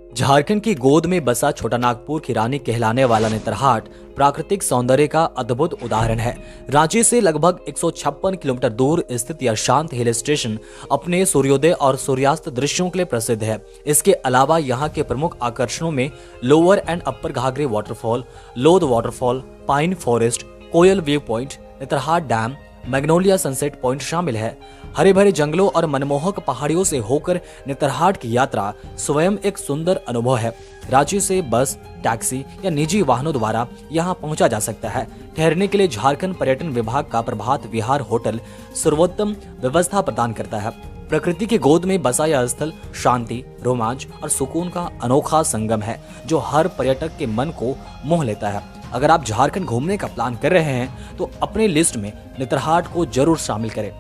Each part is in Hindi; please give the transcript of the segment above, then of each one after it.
झारखंड की गोद में बसा छोटा नागपुर की रानी कहलाने वाला नेतरहाट प्राकृतिक सौंदर्य का अद्भुत उदाहरण है। रांची से लगभग 156 किलोमीटर दूर स्थित यह शांत हिल स्टेशन अपने सूर्योदय और सूर्यास्त दृश्यों के लिए प्रसिद्ध है। इसके अलावा यहाँ के प्रमुख आकर्षणों में lower and upper Ghaghri waterfall, Lodh waterfall, pine forest, Koel view point, Netarhat dam, magnolia sunset point शामिल है। हरे भरे जंगलों और मनमोहक पहाड़ियों से होकर नेतरहाट की यात्रा स्वयं एक सुंदर अनुभव है। रांची से बस, टैक्सी या निजी वाहनों द्वारा यहां पहुंचा जा सकता है। ठहरने के लिए झारखंड पर्यटन विभाग का प्रभात विहार होटल सर्वोत्तम व्यवस्था प्रदान करता है। प्रकृति की गोद में बसा यह स्थल शांति, रोमांच और सुकून का अनोखा संगम है, जो हर पर्यटक के मन को मोह लेता है। अगर आप झारखंड घूमने का प्लान कर रहे हैं तो अपने लिस्ट में नेतरहाट को जरूर शामिल करें।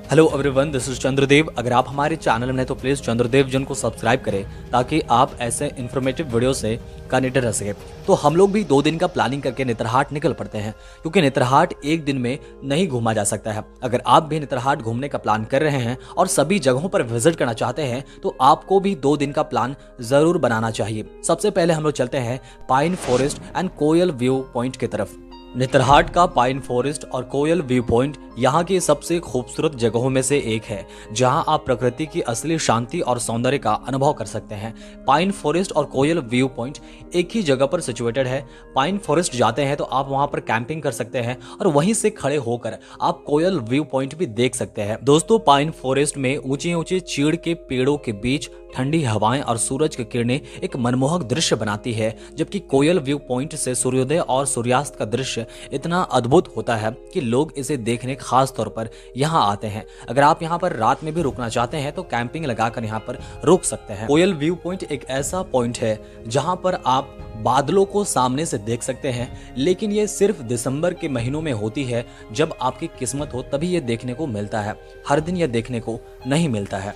Hello everyone, this is Chandradev. अगर आप हमारे चैनल में तो प्लीज चंद्रदेव जन को सब्सक्राइब करें ताकि आप ऐसे इन्फॉर्मेटिव वीडियो से कनेक्टेड रह सके। तो हम लोग भी 2 दिन का प्लानिंग करके नेतरहाट निकल पड़ते हैं, क्योंकि नेतरहाट एक दिन में नहीं घूमा जा सकता है। अगर आप भी नेतरहाट घूमने का प्लान कर रहे हैं और सभी जगहों पर विजिट करना चाहते हैं तो आपको भी 2 दिन का प्लान जरूर बनाना चाहिए। सबसे पहले हम लोग चलते हैं pine forest and Koel view point की तरफ। नेतरहाट का पाइन फॉरेस्ट और कोयल व्यू पॉइंट यहाँ की सबसे खूबसूरत जगहों में से एक है, जहाँ आप प्रकृति की असली शांति और सौंदर्य का अनुभव कर सकते हैं। पाइन फॉरेस्ट और कोयल व्यू पॉइंट एक ही जगह पर सिचुएटेड है। पाइन फॉरेस्ट जाते हैं तो आप वहाँ पर कैंपिंग कर सकते हैं और वहीं से खड़े होकर आप कोयल व्यू पॉइंट भी देख सकते हैं। दोस्तों, पाइन फॉरेस्ट में ऊंचे ऊंचे चीड़ के पेड़ों के बीच ठंडी हवाएं और सूरज की किरणें एक मनमोहक दृश्य बनाती है, जबकि कोयल व्यू पॉइंट से सूर्योदय और सूर्यास्त का दृश्य इतना अद्भुत होता है कि लोग इसे देखने खास तौर पर यहाँ आते हैं। अगर आप यहाँ पर रात में भी रुकना चाहते हैं तो कैंपिंग लगाकर यहाँ पर रुक सकते हैं। कोयल व्यू पॉइंट एक ऐसा पॉइंट है जहाँ पर आप बादलों को सामने से देख सकते हैं, लेकिन ये सिर्फ दिसंबर के महीनों में होती है। जब आपकी किस्मत हो तभी ये देखने को मिलता है, हर दिन ये देखने को नहीं मिलता है।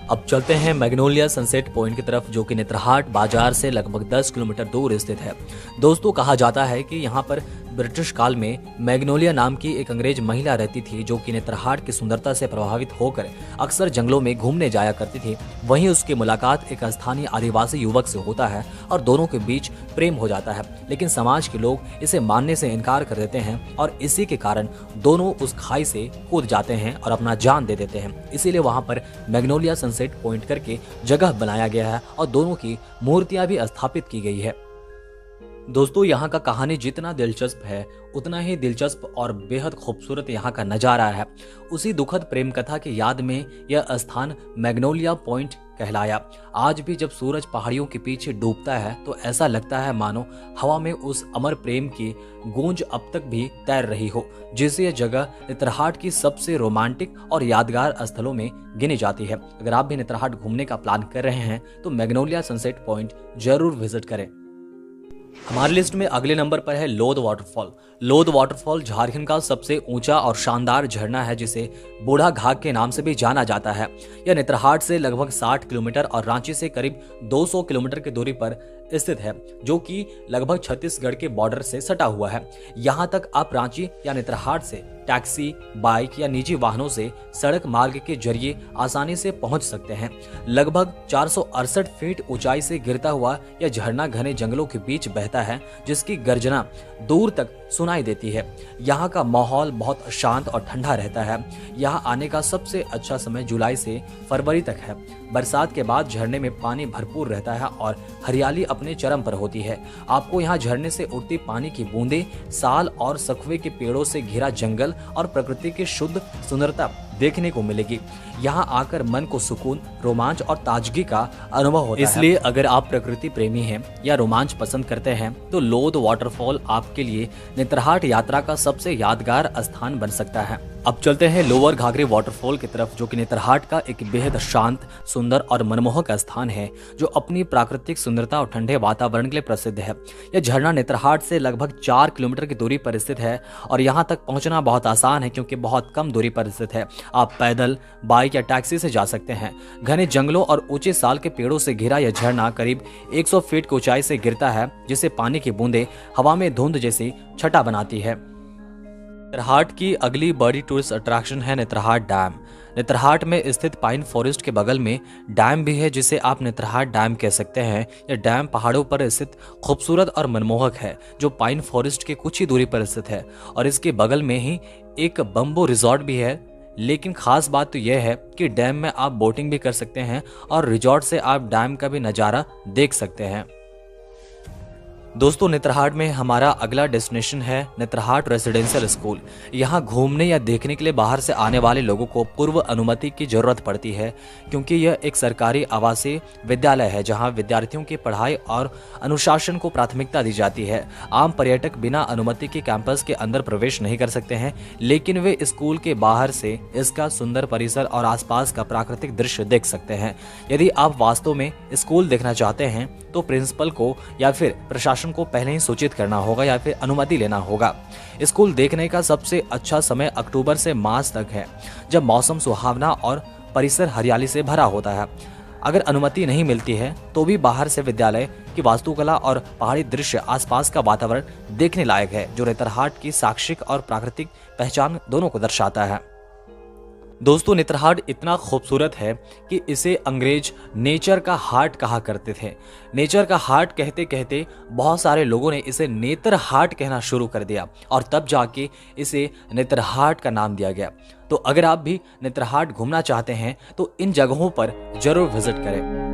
अब चलते हैं मैग्नोलिया सनसेट पॉइंट की तरफ, जो कि नेतरहाट बाजार से लगभग 10 किलोमीटर दूर स्थित है। दोस्तों, कहा जाता है कि यहाँ पर ब्रिटिश काल में मैग्नोलिया नाम की एक अंग्रेज महिला रहती थी, जो कि नेतरहाट की सुंदरता से प्रभावित होकर अक्सर जंगलों में घूमने जाया करती थी। वहीं उसकी मुलाकात एक स्थानीय आदिवासी युवक से होता है और दोनों के बीच प्रेम हो जाता है, लेकिन समाज के लोग इसे मानने से इनकार कर देते हैं और इसी के कारण दोनों उस खाई से कूद जाते हैं और अपना जान दे देते हैं। इसीलिए वहां पर मैग्नोलिया सनसेट पॉइंट करके जगह बनाया गया है और दोनों की मूर्तियां भी स्थापित की गई है। दोस्तों, यहाँ का कहानी जितना दिलचस्प है उतना ही दिलचस्प और बेहद खूबसूरत यहाँ का नजारा है। उसी दुखद प्रेम कथा की याद में यह स्थान मैग्नोलिया पॉइंट कहलाया। आज भी जब सूरज पहाड़ियों के पीछे डूबता है तो ऐसा लगता है मानो हवा में उस अमर प्रेम की गूंज अब तक भी तैर रही हो, जिससे यह जगह नेतरहाट की सबसे रोमांटिक और यादगार स्थलों में गिनी जाती है। अगर आप भी नेतरहाट घूमने का प्लान कर रहे हैं तो मैग्नोलिया सनसेट पॉइंट जरूर विजिट करें। हमारी लिस्ट में अगले नंबर पर है लोध वाटरफॉल। लोध वाटरफॉल झारखंड का सबसे ऊंचा और शानदार झरना है, जिसे बूढ़ा घाघ के नाम से भी जाना जाता है। यह नेतरहाट से लगभग 60 किलोमीटर और रांची से करीब 200 किलोमीटर की दूरी पर स्थित है, जो कि लगभग छत्तीसगढ़ के बॉर्डर से सटा हुआ है। यहाँ तक आप रांची या नेतरहाट से टैक्सी, बाइक या निजी वाहनों से सड़क मार्ग के जरिए आसानी से पहुंच सकते हैं। लगभग 468 फीट ऊंचाई से गिरता हुआ यह झरना घने जंगलों के बीच बहता है, जिसकी गर्जना दूर तक सुनाई देती है। यहाँ का माहौल बहुत शांत और ठंडा रहता है। यहाँ आने का सबसे अच्छा समय जुलाई से फरवरी तक है। बरसात के बाद झरने में पानी भरपूर रहता है और हरियाली अपने चरम पर होती है। आपको यहाँ झरने से उड़ती पानी की बूंदें, साल और सखुए के पेड़ों से घिरा जंगल और प्रकृति की शुद्ध सुंदरता देखने को मिलेगी। यहाँ आकर मन को सुकून, रोमांच और ताजगी का अनुभव होता है। इसलिए अगर आप प्रकृति प्रेमी हैं या रोमांच पसंद करते हैं तो लोध वाटरफॉल आपके लिए नेतरहाट यात्रा का सबसे यादगार स्थान बन सकता है। अब चलते हैं लोअर घाघरे वाटरफॉल की तरफ, जो कि नेतरहाट का एक बेहद शांत, सुंदर और मनमोहक स्थान है, जो अपनी प्राकृतिक सुंदरता और ठंडे वातावरण के लिए प्रसिद्ध है। यह झरना नेतरहाट से लगभग 4 किलोमीटर की दूरी पर स्थित है और यहाँ तक पहुँचना बहुत आसान है, क्योंकि बहुत कम दूरी पर स्थित है। आप पैदल, बाइक या टैक्सी से जा सकते हैं। घने जंगलों और ऊंचे साल के पेड़ों से घिरा यह झरना करीब 100 फीट की ऊंचाई से गिरता है, जिससे पानी की बूंदें हवा में धुंध जैसी छटा बनाती है। नेतरहाट की अगली बड़ी टूरिस्ट अट्रैक्शन है नेतरहाट डैम। नेतरहाट में स्थित पाइन फॉरेस्ट के बगल में डैम भी है, जिसे आप नेतरहाट डैम कह सकते हैं। यह डैम पहाड़ों पर स्थित खूबसूरत और मनमोहक है, जो पाइन फॉरेस्ट के कुछ ही दूरी पर स्थित है, और इसके बगल में ही एक बम्बो रिजॉर्ट भी है। लेकिन खास बात तो यह है कि डैम में आप बोटिंग भी कर सकते हैं और रिजॉर्ट से आप डैम का भी नज़ारा देख सकते हैं। दोस्तों, नेतरहाट में हमारा अगला डेस्टिनेशन है नेतरहाट रेसिडेंशियल स्कूल। यहाँ घूमने या देखने के लिए बाहर से आने वाले लोगों को पूर्व अनुमति की जरूरत पड़ती है, क्योंकि यह एक सरकारी आवासीय विद्यालय है जहाँ विद्यार्थियों की पढ़ाई और अनुशासन को प्राथमिकता दी जाती है। आम पर्यटक बिना अनुमति के कैंपस के अंदर प्रवेश नहीं कर सकते हैं, लेकिन वे स्कूल के बाहर से इसका सुंदर परिसर और आसपास का प्राकृतिक दृश्य देख सकते हैं। यदि आप वास्तव में स्कूल देखना चाहते हैं तो प्रिंसिपल को या फिर प्रशासन को पहले ही सूचित करना होगा या फिर अनुमति लेना होगा। स्कूल देखने का सबसे अच्छा समय अक्टूबर से मार्च तक है, जब मौसम सुहावना और परिसर हरियाली से भरा होता है। अगर अनुमति नहीं मिलती है तो भी बाहर से विद्यालय की वास्तुकला और पहाड़ी दृश्य, आसपास का वातावरण देखने लायक है, जो नेतरहाट की शैक्षिक और प्राकृतिक पहचान दोनों को दर्शाता है। दोस्तों, नेतरहाट इतना खूबसूरत है कि इसे अंग्रेज नेचर का हार्ट कहा करते थे। नेचर का हार्ट कहते कहते बहुत सारे लोगों ने इसे नेतरहाट कहना शुरू कर दिया, और तब जाके इसे नेतरहाट का नाम दिया गया। तो अगर आप भी नेतरहाट घूमना चाहते हैं तो इन जगहों पर जरूर विजिट करें।